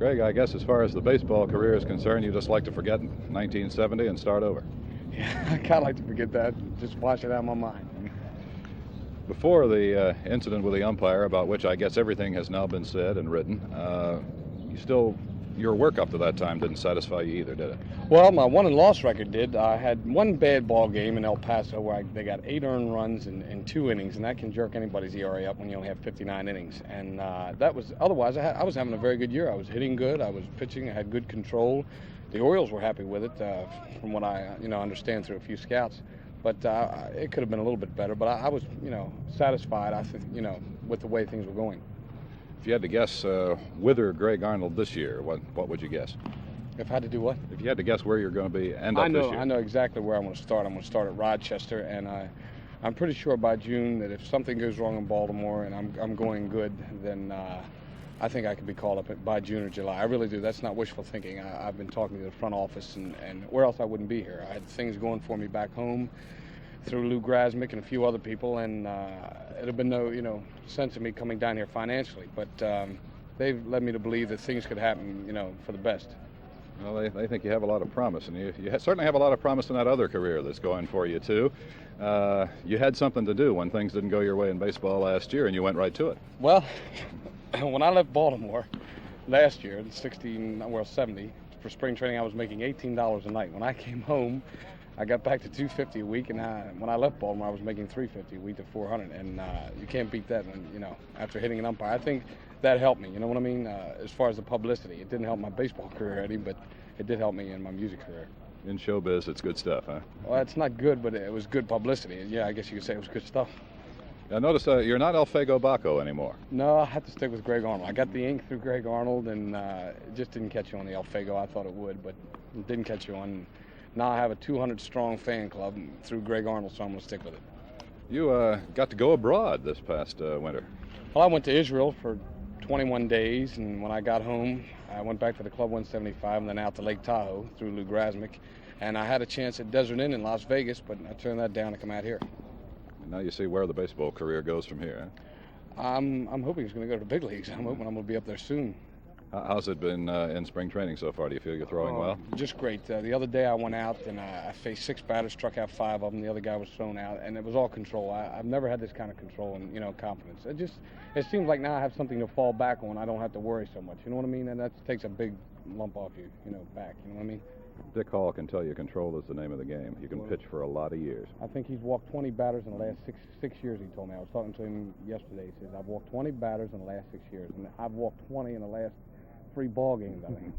Greg, I guess as far as the baseball career is concerned, you just like to forget 1970 and start over. Yeah, I kind of like to forget that, just wash it out of my mind. Before the incident with the umpire, about which I guess everything has now been said and written, your work up to that time didn't satisfy you either, did it? Well, my won and loss record did. I had one bad ball game in El Paso where they got 8 earned runs in 2 innings, and that can jerk anybody's ERA up when you only have 59 innings. And that was otherwise. I was having a very good year. I was hitting good. I was pitching. I had good control. The Orioles were happy with it, from what I understand through a few scouts. But it could have been a little bit better. But I was satisfied. I think with the way things were going. If you had to guess whither Greg Arnold this year, what would you guess? If I had to do what? If you had to guess where you're going to end up this year. I know exactly where I'm going to start. I'm going to start at Rochester, and I'm pretty sure by June that if something goes wrong in Baltimore and I'm going good, then I think I could be called up by June or July. I really do. That's not wishful thinking. I've been talking to the front office, and where else I wouldn't be here. I had things going for me back home through Lou Grasmick and a few other people, and it had been no sense of me coming down here financially, but they've led me to believe that things could happen for the best. Well, they think you have a lot of promise, and you certainly have a lot of promise in that other career that's going for you too. You had something to do when things didn't go your way in baseball last year, and you went right to it. Well, when I left Baltimore last year, 70, for spring training, I was making $18 a night. When I came home, I got back to $250 a week, and when I left Baltimore, I was making $350 a week to $400, and you can't beat that when after hitting an umpire. I think that helped me. You know what I mean? As far as the publicity, it didn't help my baseball career any, but it did help me in my music career. In showbiz, it's good stuff, huh? Well, it's not good, but it was good publicity. Yeah, I guess you could say it was good stuff. I notice you're not El Fago Baco anymore. No, I had to stick with Greg Arnold. I got the ink through Greg Arnold, and it just didn't catch on the El Fago. I thought it would, but it didn't catch on. Now I have a 200-strong fan club through Greg Arnold, so I'm going to stick with it. You got to go abroad this past winter. Well, I went to Israel for 21 days, and when I got home, I went back to the Club 175 and then out to Lake Tahoe through Lou Grasmick. And I had a chance at Desert Inn in Las Vegas, but I turned that down to come out here. And now you see where the baseball career goes from here. Huh? I'm hoping it's going to go to the big leagues. I'm hoping I'm going to be up there soon. How's it been in spring training so far? Do you feel you're throwing well? Just great. The other day I went out and I faced 6 batters, struck out 5 of them. The other guy was thrown out, and it was all control. I've never had this kind of control and confidence. It seems like now I have something to fall back on. I don't have to worry so much. You know what I mean? And that takes a big lump off you, back. You know what I mean? Dick Hall can tell you control is the name of the game. You can pitch for a lot of years. I think he's walked 20 batters in the last six years, he told me. I was talking to him yesterday. He says, I've walked 20 batters in the last 6 years, and I've walked 20 in the last 3 ball games, I think.